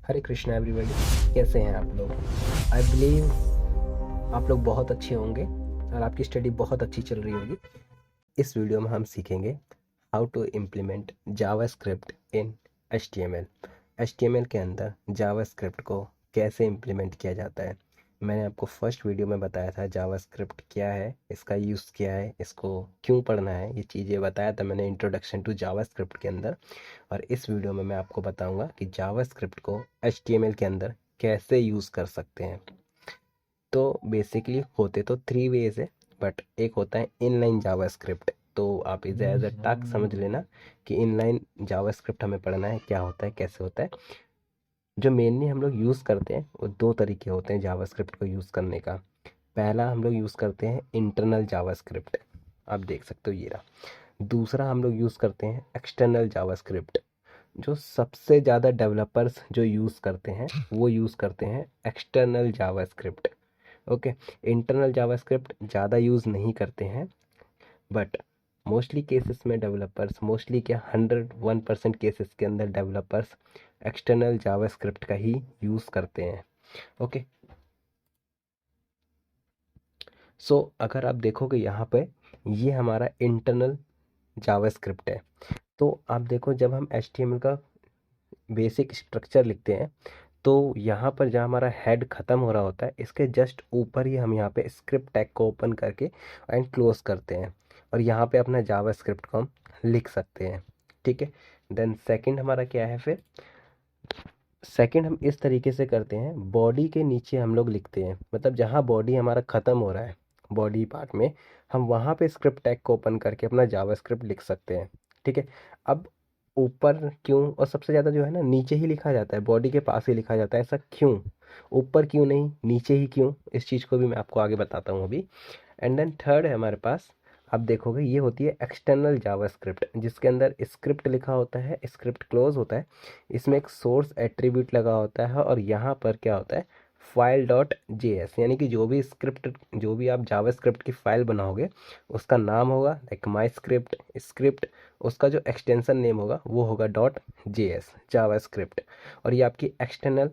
हरे Krishna everybody, कैसे हैं आप लोग। आई बिलीव आप लोग बहुत अच्छे होंगे और आपकी स्टडी बहुत अच्छी चल रही होगी। इस वीडियो में हम सीखेंगे how to implement JavaScript in HTML। HTML के अंदर जावास्क्रिप्ट को कैसे इम्प्लीमेंट किया जाता है। मैंने आपको फर्स्ट वीडियो में बताया था जावास्क्रिप्ट क्या है, इसका यूज़ क्या है, इसको क्यों पढ़ना है, ये चीज़ें बताया था मैंने इंट्रोडक्शन टू जावास्क्रिप्ट के अंदर। और इस वीडियो में मैं आपको बताऊंगा कि जावास्क्रिप्ट को HTML के अंदर कैसे यूज़ कर सकते हैं। तो बेसिकली होते तो 3 वेज है, बट एक होता है इनलाइन जावास्क्रिप्ट। तो आप इसे एज अ टास्क समझ लेना कि इनलाइन जावास्क्रिप्ट हमें पढ़ना है, क्या होता है, कैसे होता है। जो मेनली हम लोग यूज़ करते हैं वो 2 तरीके होते हैं जावास्क्रिप्ट को यूज़ करने का। पहला हम लोग यूज़ करते हैं इंटरनल जावास्क्रिप्ट, आप देख सकते हो ये रहा। दूसरा हम लोग यूज़ करते हैं एक्सटर्नल जावास्क्रिप्ट। जो सबसे ज़्यादा डेवलपर्स जो यूज़ करते हैं वो यूज़ करते हैं external JavaScript. Okay, internal JavaScript ज़्यादा यूज़ नहीं करते हैं, बट मोस्टली केसेस में डेवलपर्स, मोस्टली क्या 101% केसेस के अंदर डेवलपर्स एक्सटर्नल जावास्क्रिप्ट का ही यूज़ करते हैं। ओके, सो अगर आप देखोगे यहाँ पे ये हमारा इंटरनल जावास्क्रिप्ट है। तो आप देखो जब हम HTML का बेसिक स्ट्रक्चर लिखते हैं तो यहाँ पर जहाँ हमारा हेड ख़त्म हो रहा होता है इसके जस्ट ऊपर ही हम यहाँ पे स्क्रिप्ट टैग को ओपन करके एंड क्लोज करते हैं और यहाँ पे अपना जावास्क्रिप्ट को हम लिख सकते हैं। ठीक है, देन सेकंड हमारा क्या है, फिर सेकंड हम इस तरीके से करते हैं, बॉडी के नीचे हम लोग लिखते हैं, मतलब जहाँ बॉडी हमारा ख़त्म हो रहा है बॉडी पार्ट में, हम वहाँ पे स्क्रिप्ट टैग को ओपन करके अपना जावास्क्रिप्ट लिख सकते हैं। ठीक है, अब ऊपर क्यों और सबसे ज़्यादा जो है ना नीचे ही लिखा जाता है, बॉडी के पास ही लिखा जाता है, ऐसा क्यों, ऊपर क्यों नहीं नीचे ही क्यों, इस चीज़ को भी मैं आपको आगे बताता हूँ अभी। एंड देन थर्ड है हमारे पास, आप देखोगे ये होती है एक्सटर्नल जावास्क्रिप्ट, जिसके अंदर स्क्रिप्ट लिखा होता है, स्क्रिप्ट क्लोज होता है, इसमें एक सोर्स एट्रीब्यूट लगा होता है और यहाँ पर क्या होता है फाइल डॉट JS, यानी कि जो भी स्क्रिप्ट, जो भी आप जावास्क्रिप्ट की फाइल बनाओगे उसका नाम होगा लाइक माई स्क्रिप्ट स्क्रिप्ट, उसका जो एक्सटेंशन नेम होगा वो होगा .js जावास्क्रिप्ट। और ये आपकी एक्सटर्नल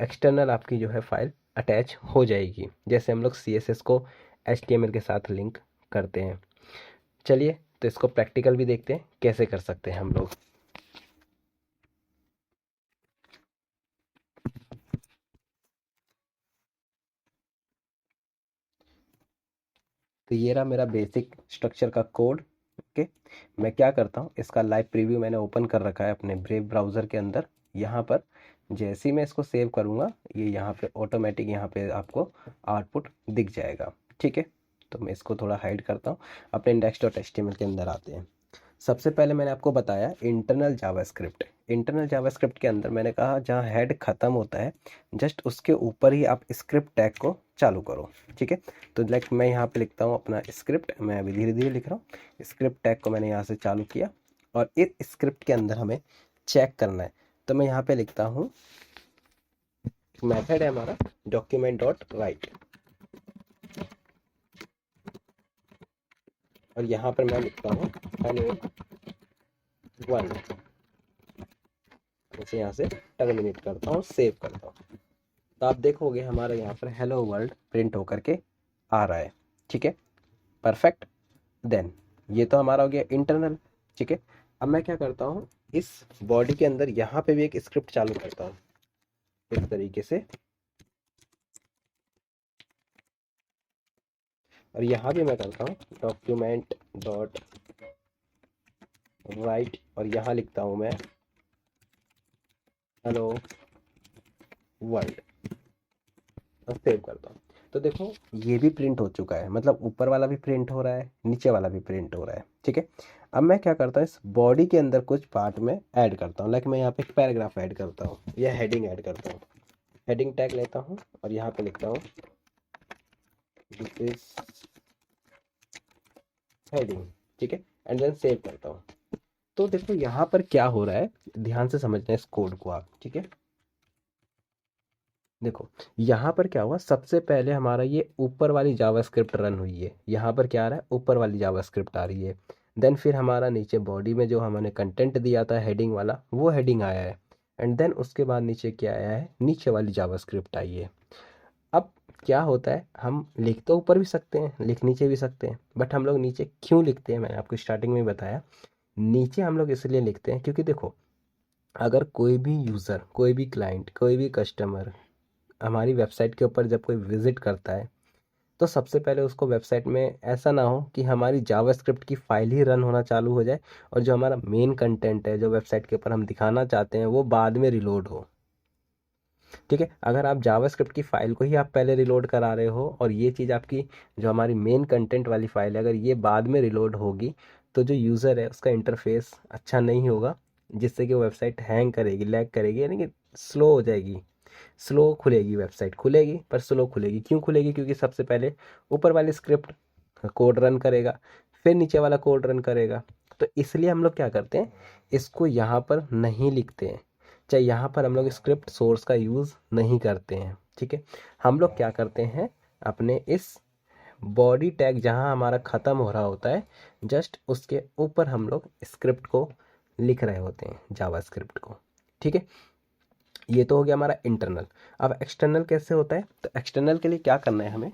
एक्सटर्नल आपकी जो है फाइल अटैच हो जाएगी, जैसे हम लोग CSS को HTML के साथ लिंक करते हैं। चलिए तो इसको प्रैक्टिकल भी देखते हैं कैसे कर सकते हैं हम लोग। तो ये रहा मेरा बेसिक स्ट्रक्चर का कोड। ओके, मैं क्या करता हूँ, इसका लाइव प्रीव्यू मैंने ओपन कर रखा है अपने ब्रेव ब्राउज़र के अंदर। यहाँ पर जैसे ही मैं इसको सेव करूँगा ये यहाँ पे ऑटोमेटिक यहाँ पे आपको आउटपुट दिख जाएगा। ठीक है, तो मैं इसको थोड़ा हाइड करता हूँ, अपने index.html के अंदर आते हैं। सबसे पहले मैंने आपको बताया इंटरनल जावास्क्रिप्ट। इंटरनल जावास्क्रिप्ट के अंदर मैंने कहा जहाँ हेड ख़त्म होता है जस्ट उसके ऊपर ही आप स्क्रिप्ट टैग को चालू करो। ठीक है, तो लाइक मैं यहाँ पे लिखता हूँ अपना स्क्रिप्ट, मैं अभी धीरे धीरे लिख रहा हूँ। स्क्रिप्ट टैग को मैंने यहाँ से चालू किया और इस स्क्रिप्ट के अंदर हमें चेक करना है, तो मैं यहाँ पे लिखता हूँ, मेथड है हमारा document.write और यहाँ पर मैं लिखता हूँ hello1, इसे यहाँ से टर्मिनेट करता हूँ, सेव करता हूँ। तो आप देखोगे हमारा यहाँ पर हेलो वर्ल्ड प्रिंट होकर के आ रहा है। ठीक है, परफेक्ट। देन ये तो हमारा हो गया इंटरनल। ठीक है, अब मैं क्या करता हूँ, इस बॉडी के अंदर यहाँ पे भी एक स्क्रिप्ट चालू करता हूँ इस तरीके से, और यहाँ भी मैं करता हूँ document.write और यहाँ लिखता हूँ मैं हेलो वर्ल्ड और सेव करता हूँ। तो देखो ये भी प्रिंट हो चुका है, मतलब ऊपर वाला भी प्रिंट हो रहा है, नीचे वाला भी प्रिंट हो रहा है। ठीक है, अब मैं क्या करता हूँ, इस बॉडी के अंदर कुछ पार्ट में ऐड करता हूँ, लाइक मैं यहाँ पे एक पैराग्राफ ऐड करता हूँ या हेडिंग ऐड करता हूँ। हेडिंग टैग लेता हूँ और यहाँ पे लिखता हूँ दिस इज हेडिंग। ठीक है, एंड देन सेव करता हूँ। तो देखो यहाँ पर क्या हो रहा है, ध्यान से समझना इस कोड को आप। ठीक है, देखो यहाँ पर क्या हुआ, सबसे पहले हमारा ये ऊपर वाली जावास्क्रिप्ट रन हुई है, यहाँ पर क्या आ रहा है, ऊपर वाली जावास्क्रिप्ट आ रही है। देन फिर हमारा नीचे बॉडी में जो हमने कंटेंट दिया था हेडिंग वाला वो हेडिंग आया है। एंड देन उसके बाद नीचे क्या आया है, नीचे वाली जावास्क्रिप्ट आई है। अब क्या होता है, हम लिख तो ऊपर भी सकते हैं, लिख नीचे भी सकते हैं, बट हम लोग नीचे क्यों लिखते हैं, मैंने आपको स्टार्टिंग में ही बताया। नीचे हम लोग इसलिए लिखते हैं क्योंकि देखो, अगर कोई भी यूज़र, कोई भी क्लाइंट, कोई भी कस्टमर हमारी वेबसाइट के ऊपर जब कोई विजिट करता है, तो सबसे पहले उसको वेबसाइट में ऐसा ना हो कि हमारी जावास्क्रिप्ट की फाइल ही रन होना चालू हो जाए और जो हमारा मेन कंटेंट है, जो वेबसाइट के ऊपर हम दिखाना चाहते हैं, वो बाद में रिलोड हो। ठीक है, अगर आप जावास्क्रिप्ट की फाइल को ही आप पहले रिलोड करा रहे हो और ये चीज़ आपकी जो हमारी मेन कंटेंट वाली फाइल है, अगर ये बाद में रिलोड होगी, तो जो यूज़र है उसका इंटरफेस अच्छा नहीं होगा, जिससे कि वो वेबसाइट हैंग करेगी, लैग करेगी, यानी कि स्लो हो जाएगी, स्लो खुलेगी, वेबसाइट खुलेगी पर स्लो खुलेगी। क्यों खुलेगी? क्योंकि सबसे पहले ऊपर वाली स्क्रिप्ट कोड रन करेगा, फिर नीचे वाला कोड रन करेगा। तो इसलिए हम लोग क्या करते हैं, इसको यहाँ पर नहीं लिखते हैं, चाहे यहाँ पर हम लोग स्क्रिप्ट सोर्स का यूज़ नहीं करते हैं। ठीक है, हम लोग क्या करते हैं, अपने इस बॉडी टैग जहाँ हमारा ख़त्म हो रहा होता है, जस्ट उसके ऊपर हम लोग स्क्रिप्ट को लिख रहे होते हैं, जावास्क्रिप्ट को। ठीक है, ये तो हो गया हमारा इंटरनल। अब एक्सटर्नल कैसे होता है, तो एक्सटर्नल के लिए क्या करना है, हमें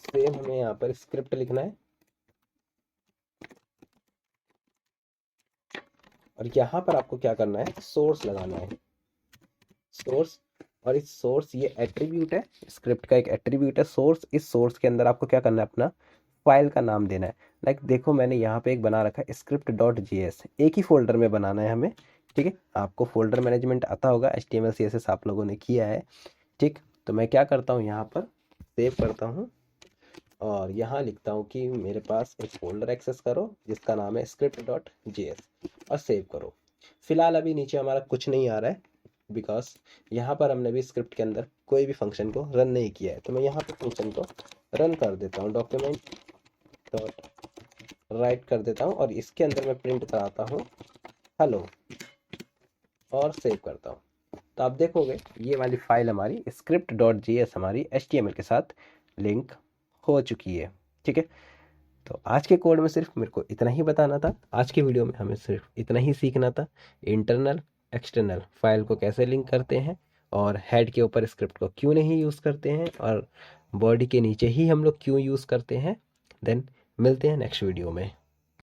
सेम हमें यहाँ पर स्क्रिप्ट लिखना है और यहाँ पर आपको क्या करना है, सोर्स लगाना है, सोर्स। और इस सोर्स, ये एट्रीब्यूट है, स्क्रिप्ट का एक एट्रीब्यूट है सोर्स। इस सोर्स के अंदर आपको क्या करना है, अपना फाइल का नाम देना है। लाइक देखो, मैंने यहाँ पे एक बना रखा है script.js, एक ही फोल्डर में बनाना है हमें। ठीक है, आपको फोल्डर मैनेजमेंट आता होगा, HTML CSS आप लोगों ने किया है। ठीक, तो मैं क्या करता हूँ, यहाँ पर सेव करता हूँ और यहाँ लिखता हूँ कि मेरे पास एक फोल्डर एक्सेस करो जिसका नाम है script.js और सेव करो। फिलहाल अभी नीचे हमारा कुछ नहीं आ रहा है, बिकॉज यहाँ पर हमने भी स्क्रिप्ट के अंदर कोई भी फंक्शन को रन नहीं किया है। तो मैं यहाँ पर फंक्शन को रन कर देता हूँ, डॉक्यूमेंट डॉट राइट कर देता हूँ और इसके अंदर मैं प्रिंट कराता हूँ हेलो और सेव करता हूँ। तो आप देखोगे ये वाली फाइल हमारी script.js हमारी HTML के साथ लिंक हो चुकी है। ठीक है, तो आज के कोड में सिर्फ मेरे को इतना ही बताना था, आज की वीडियो में हमें सिर्फ इतना ही सीखना था, इंटरनल एक्सटर्नल फाइल को कैसे लिंक करते हैं और हेड के ऊपर स्क्रिप्ट को क्यों नहीं यूज़ करते हैं और बॉडी के नीचे ही हम लोग क्यों यूज़ करते हैं। देन मिलते हैं नेक्स्ट वीडियो में।